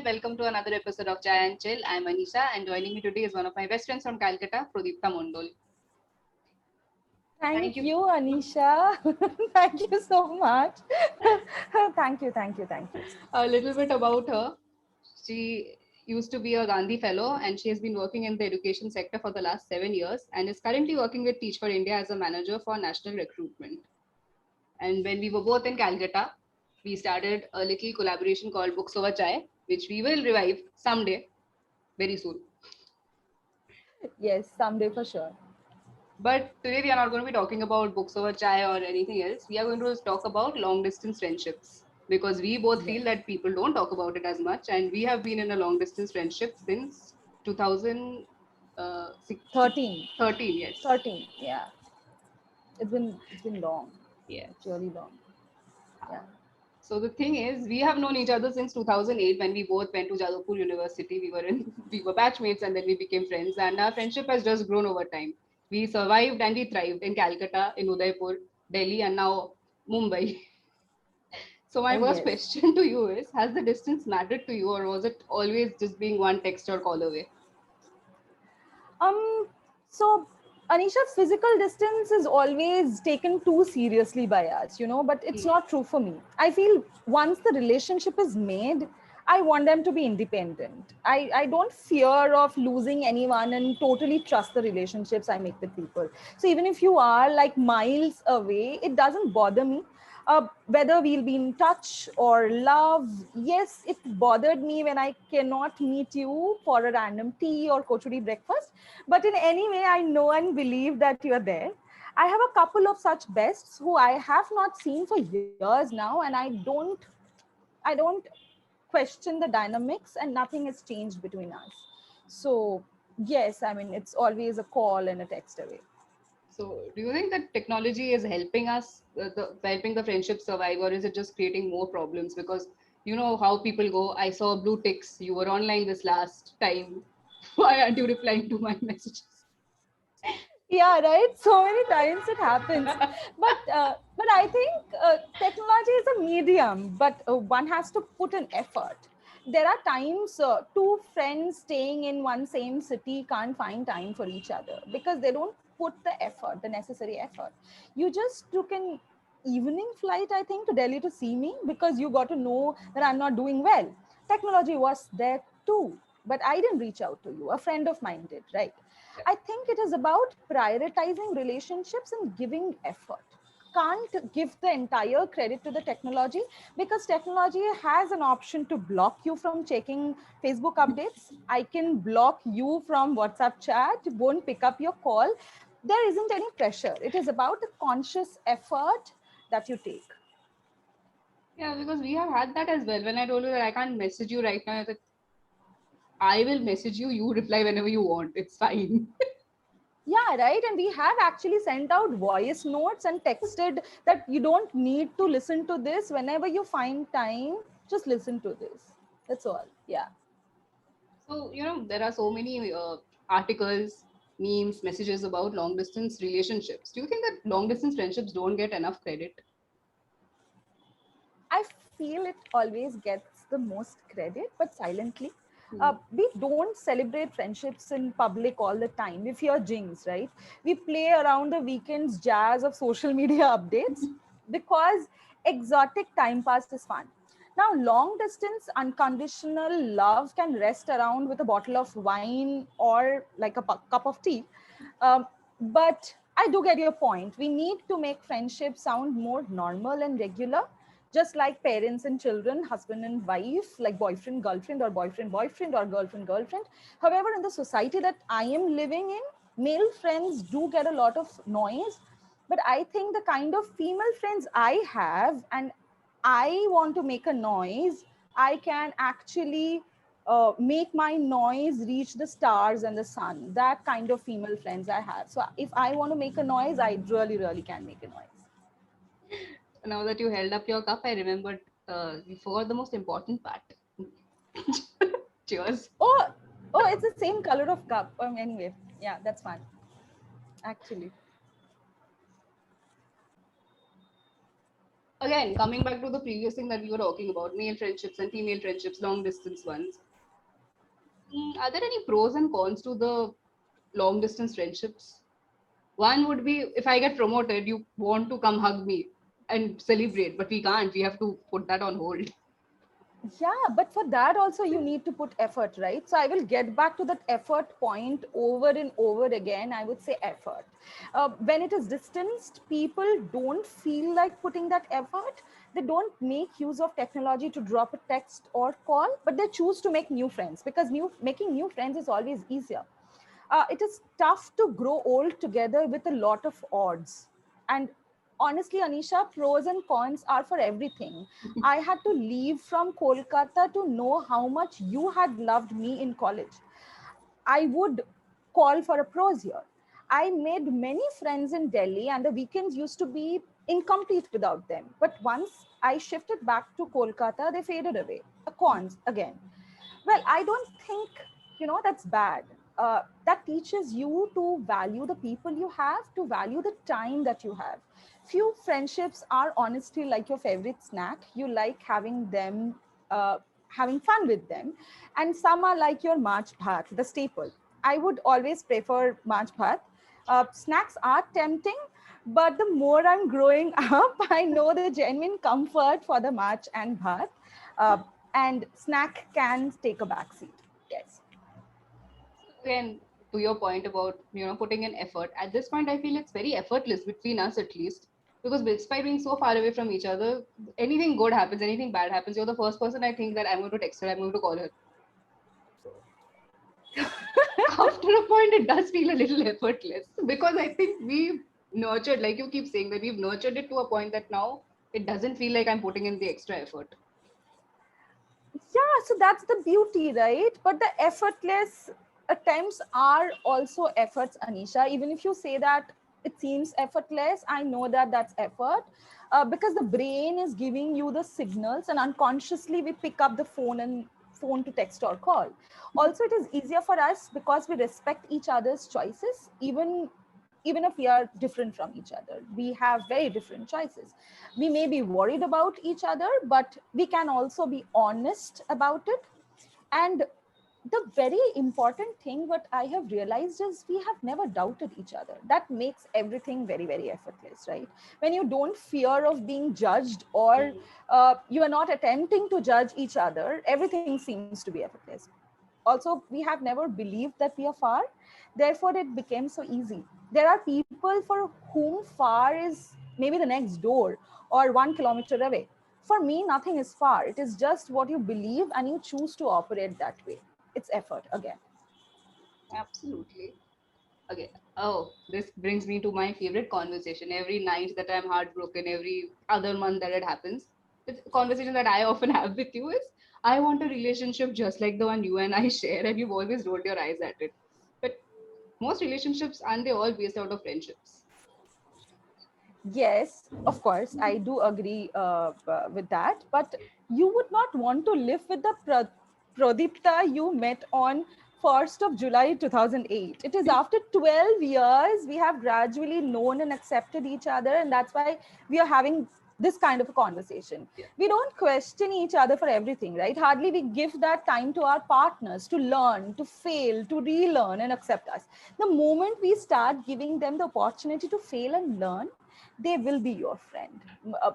welcome to another episode of Chai and Chill. I'm Anisha, and joining me today is one of my best friends from Calcutta, Pradipta Mondol. Thank Thank you. you, Anisha. Thank you so much. Thank you. A little bit about her. She used to be a Gandhi Fellow, and she has been working in the education sector for the last 7 years, and is currently working with Teach for India as a manager for national recruitment. And when we were both in Calcutta, we started a little collaboration called Books Over Chai, which we will revive someday, very soon. Yes, someday for sure. But today we are not going to be talking about books over chai or anything else. We are going to talk about long distance friendships because we both Yes. feel that people don't talk about it as much, and we have been in a long distance friendship since 13. 2013. Yes, 13. Yeah. It's been long. It's yes. really long. Yeah. So the thing is, we have known each other since 2008 when we both went to Jadavpur University. We were batchmates, and then we became friends, and our friendship has just grown over time. We survived and we thrived in Calcutta, in Udaipur, Delhi, and now Mumbai. So my Oh first yes. question to you is: has the distance mattered to you, or was it always just being one text or call away? Um so Anisha, physical distance is always taken too seriously by us, but it's Hmm. not true for me. I feel once the relationship is made, I want them to be independent. I don't fear of losing anyone and totally trust the relationships I make with people. So even if you are like miles away, it doesn't bother me. Whether we'll be in touch or love, yes, it bothered me when I cannot meet you for a random tea or kochuri breakfast. But in any way, I know and believe that you are there. I have a couple of such bests who I have not seen for years now, and I don't question the dynamics, and nothing has changed between us. So yes, I mean it's always a call and a text away. So, do you think that technology is helping us, helping the friendship survive, or is it just creating more problems? Because you know how people go. I saw blue ticks. You were online this last time. Why aren't you replying to my messages? Yeah, right, so many times it happens. But I think technology is a medium, but one has to put an effort. There are times two friends staying in one same city can't find time for each other because they don't put the effort, the necessary effort. You just took an evening flight, I think, to Delhi to see me because you got to know that I'm not doing well. Technology was there too, but I didn't reach out to you, a friend of mine did, right? I think it is about prioritizing relationships and giving effort. Can't give the entire credit to the technology because technology has an option to block you from checking Facebook updates. I can block you from WhatsApp chat, won't pick up your call. There isn't any pressure. It is about the conscious effort that you take. Yeah, because we have had that as well. When I told you that I can't message you right now, I said, I will message you. You reply whenever you want. It's fine. Yeah, right. And we have actually sent out voice notes and texted that you don't need to listen to this. Whenever you find time, just listen to this. That's all. Yeah. So, you know, there are so many articles, memes, messages about long distance relationships. Do you think that long distance friendships don't get enough credit? I feel it always gets the most credit, but silently. Hmm. We don't celebrate friendships in public all the time. We fear jinx, right? We play around the weekends jazz of social media updates because exotic time pass is fun. Now, long distance, unconditional love can rest around with a bottle of wine or like a cup of tea. Um, but I do get your point. We need to make friendship sound more normal and regular, just like parents and children, husband and wife, like boyfriend, girlfriend, or boyfriend, boyfriend, or girlfriend, girlfriend. However, in the society that I am living in, male friends do get a lot of noise. But I think the kind of female friends I have, and I want to make a noise, I can actually make my noise reach the stars and the sun. That kind of female friends I have. So if I want to make a noise, I really, really can make a noise. Now that you held up your cup, I remembered we forgot the most important part. Cheers. Oh, oh, it's the same color of cup. Anyway, yeah, that's fun. Actually, Again, coming back to the previous thing that we were talking about, male friendships and female friendships, long distance ones. Are there any pros and cons to the long distance friendships? One would be if I get promoted, you want to come hug me and celebrate, but we can't. We have to put that on hold. Yeah, but for that also you need to put effort, right? So I will get back to that effort point over and over again. I would say effort. When it is distanced, people don't feel like putting that effort. They don't make use of technology to drop a text or call, but they choose to make new friends, because making new friends is always easier. It is tough to grow old together with a lot of odds. And honestly, Anisha, pros and cons are for everything. I had to leave from Kolkata to know how much you had loved me in college. I would call for a pros here. I made many friends in Delhi, and the weekends used to be incomplete without them. But once I shifted back to Kolkata, they faded away. A cons again. Well, I don't think, that's bad. That teaches you to value the people you have, to value the time that you have. Few friendships are honestly like your favorite snack. You like having them, uh, having fun with them. And some are like your March Bhat, the staple. I would always prefer March Bhat. Snacks are tempting, but the more I'm growing up, I know the genuine comfort for the March and Bhat. Uh, and snack can take a backseat. Yes. Again, to your point about putting in effort, at this point I feel it's very effortless between us at least, because despite being so far away from each other, anything good happens, anything bad happens, you're the first person I think that I'm going to text her, I'm going to call her. So it, after a point it does feel a little effortless, because I think we've nurtured, like you keep saying, that we've nurtured it to a point that now it doesn't feel like I'm putting in the extra effort. Yeah, so that's the beauty, right? But the effortless attempts are also efforts, Anisha. Even if you say that it seems effortless, I know that that's effort, because the brain is giving you the signals, and unconsciously we pick up the phone to text or call. Also, it is easier for us because we respect each other's choices, even if we are different from each other. We have very different choices. We may be worried about each other, but we can also be honest about it. And the very important thing what I have realized is we have never doubted each other. That makes everything very, very effortless, right? When you don't fear of being judged, or you are not attempting to judge each other, everything seems to be effortless. Also, we have never believed that we are far, therefore it became so easy. There are people for whom far is maybe the next door or 1 kilometer away. For me, nothing is far. It is just what you believe, and you choose to operate that way. It's effort again. Absolutely. Okay. Oh, this brings me to my favorite conversation. Every night that I'm heartbroken, every other month that it happens, the conversation that I often have with you is, I want a relationship just like the one you and I share, and you've always rolled your eyes at it. But most relationships, aren't they all based out of friendships? Yes, of course, I do agree with that. But you would not want to live with the Pradipta you met on 1st of July 2008. It is after 12 years we have gradually known and accepted each other, and that's why we are having this kind of a conversation. Yeah. We don't question each other for everything, right? Hardly we give that time to our partners to learn, to fail, to relearn and accept us. The moment we start giving them the opportunity to fail and learn, they will be your friend.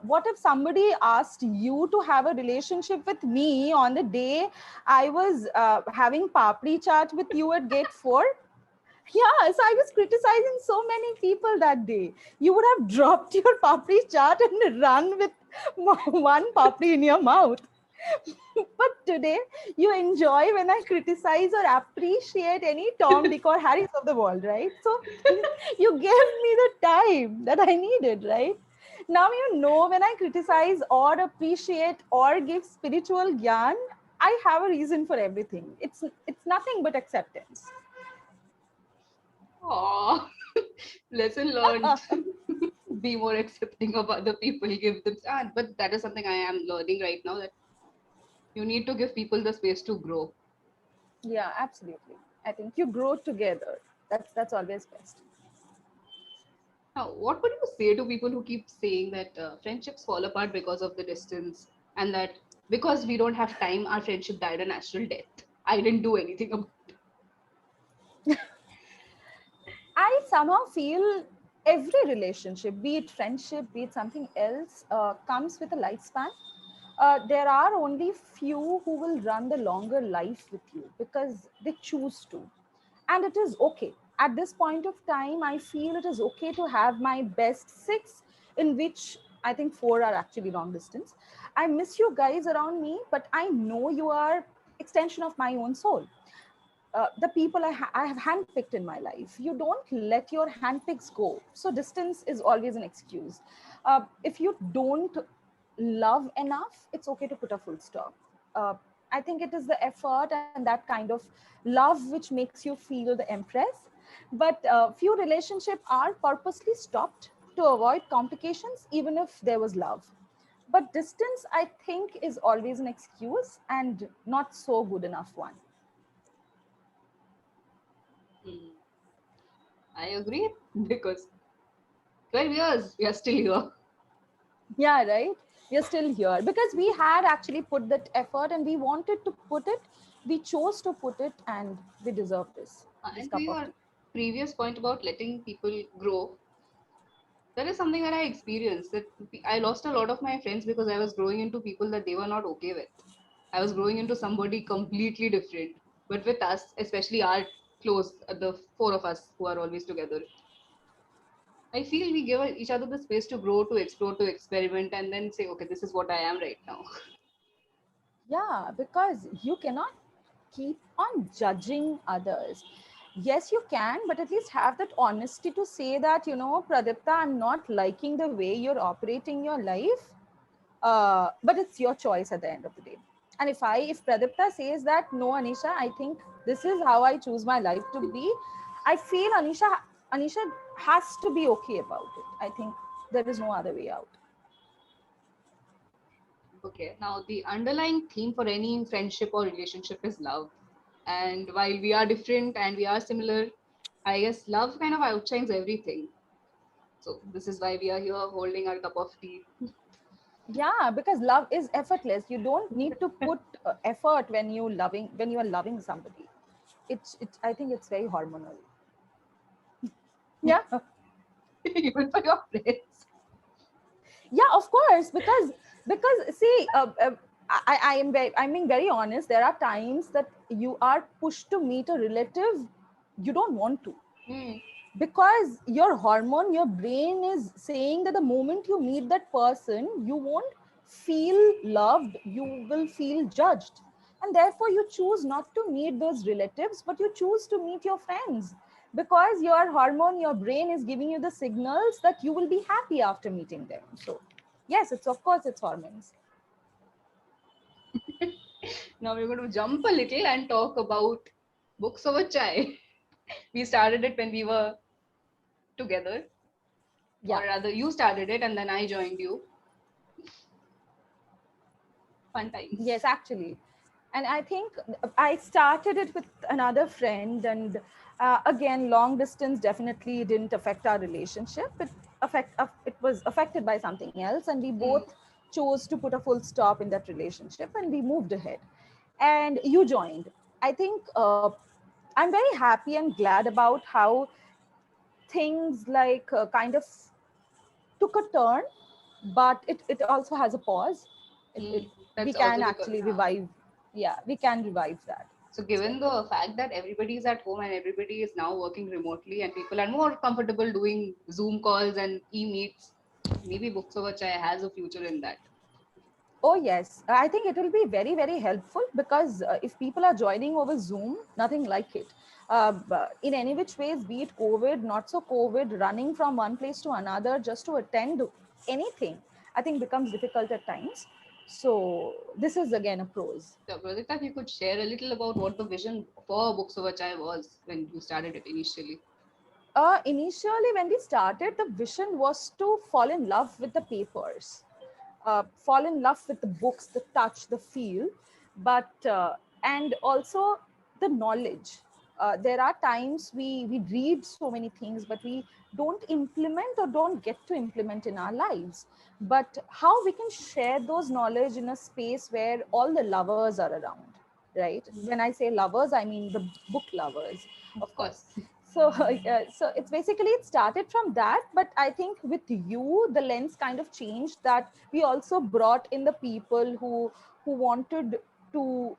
What if somebody asked you to have a relationship with me on the day I was having papri chat with you at gate 4? Yeah, so I was criticizing so many people that day. You would have dropped your papri chart and run with one papri in your mouth. But today, you enjoy when I criticize or appreciate any Tom, Dick, or Harris of the world, right? So you gave me the time that I needed, right? Now you know when I criticize or appreciate or give spiritual gyan, I have a reason for everything. It's nothing but acceptance. Aww. Lesson learned. Be more accepting of other people. Give them. But that is something I am learning right now, that you need to give people the space to grow. Yeah, absolutely. I think you grow together. That's always best. Now, what would you say to people who keep saying that friendships fall apart because of the distance, and that because we don't have time, our friendship died a natural death? I didn't do anything about I somehow feel every relationship, be it friendship, be it something else, comes with a lifespan. There are only few who will run the longer life with you because they choose to. And it is okay. At this point of time, I feel it is okay to have my best six, in which I think four are actually long distance. I miss you guys around me, but I know you are extension of my own soul. The people I have handpicked in my life. You don't let your handpicks go. So distance is always an excuse. If you don't love enough, it's okay to put a full stop. Uh, I think it is the effort and that kind of love which makes you feel the empress. But few relationships are purposely stopped to avoid complications, even if there was love. But distance, I think, is always an excuse and not so good enough one. it. I agree because 12 years we are still here. Yeah, right. We are still here because we had actually put that effort and we wanted to put it. We chose to put it, and we deserve this And to cup of your tea. previous point about letting people grow, that is something that I experienced. That I lost a lot of my friends because I was growing into people that they were not okay with. I was growing into somebody completely different. But with us, especially our close, the four of us who are always together, I feel we give each other the space to grow, to explore, to experiment, and then say, okay, this is what I am right now. Yeah, because you cannot keep on judging others. Yes, you can, but at least have that honesty to say that, Pradipta, I'm not liking the way you're operating your life, but it's your choice at the end of the day. And if Pradipta says that, no, Anisha, I think this is how I choose my life to be, I feel Anisha has to be okay about it. I think there is no other way out. Okay, now the underlying theme for any friendship or relationship is love. And while we are different and we are similar, I guess love kind of outshines everything. So this is why we are here holding our cup of tea. Yeah, because love is effortless. You don't need to put effort when you are loving somebody. It's I think it's very hormonal. Yeah. Even for your friends. Yeah, of course, because see, I'm being very honest. There are times that you are pushed to meet a relative you don't want to, Hmm. because your hormone, your brain is saying that the moment you meet that person, you won't feel loved, you will feel judged, and therefore you choose not to meet those relatives, but you choose to meet your friends, because your hormone, your brain is giving you the signals that you will be happy after meeting them. So yes, it's of course it's hormones. Now we're going to jump a little and talk about books over chai. We started it when we were together, or Yeah. rather, you started it and then I joined you. Fun Yes, times. actually. And I think I started it with another friend, and again, long distance definitely didn't affect our relationship. It was affected by something else, and we Hmm. both chose to put a full stop in that relationship, and we moved ahead. And you joined. I think I'm very happy and glad about how things like kind of took a turn, but it also has a pause. Hmm. We That's can also because, actually revive. Yeah, we can revive that. so So given the fact that everybody is at home and everybody is now working remotely and people are more comfortable doing Zoom calls and e-meets, maybe Books Over Chai has a future in that. oh yes, I think it will be very very helpful, because if people are joining over Zoom, nothing like it. In any which ways, be it COVID, not so COVID, running from one place to another just to attend anything, I think becomes difficult at times. So this is again a pros. So, Pradipta, if you could share a little about what the vision for Books Over Chai was when you started it initially. Initially, when we started, the vision was to fall in love with the papers, fall in love with the books, the touch, the feel, but and also the knowledge. there are times we read so many things, but we don't implement or don't get to implement in our lives. But how we can share those knowledge in a space where all the lovers are around, right? When I say lovers, I mean the book lovers, of course. So so it's basically, it started from that, but I think with you the lens kind of changed, that we also brought in the people who wanted to,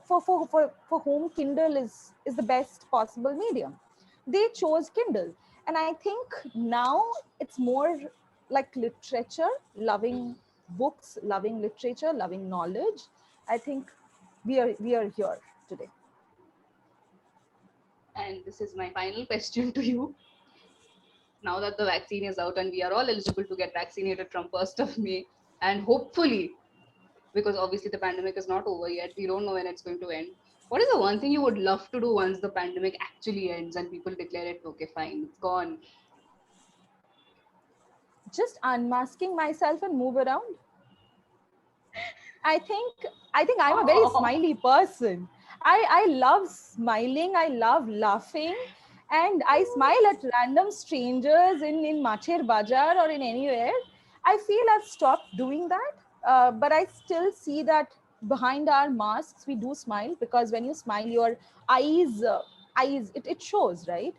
for whom Kindle is the best possible medium. They chose Kindle. And I think now it's more like literature, loving books, loving literature, loving knowledge. I think we are here today. And this is my final question to you. Now that the vaccine is out and we are all eligible to get vaccinated from 1st of May, and hopefully, because obviously the pandemic is not over yet, we don't know when it's going to end. What is the one thing you would love to do once the pandemic actually ends and people declare it, okay, fine, it's gone? Just unmasking myself and move around. I think I'm a very Oh, smiley person. I love smiling. I love laughing, and I smile at random strangers in Machir Bazaar or in anywhere. I feel I've stopped doing that, but I still see that behind our masks we do smile, because when you smile, your eyes it shows, right?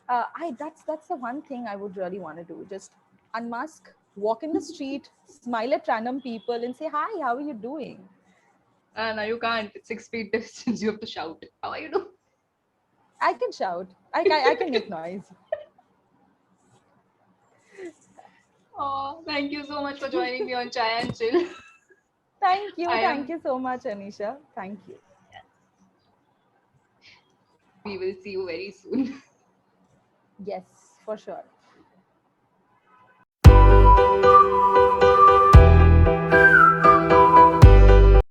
I That's the one thing I would really want to do. Just unmask, walk in the street, smile at random people, and say, "Hi, how are you doing?" no, you can't. It's 6 feet distance. You have to shout. How are you doing? I can shout. I can make noise. Oh, thank you so much for joining me on Chai and Chill. Thank you. I Thank am. you so much, Anisha. Thank you. We will see you very soon. Yes, for sure.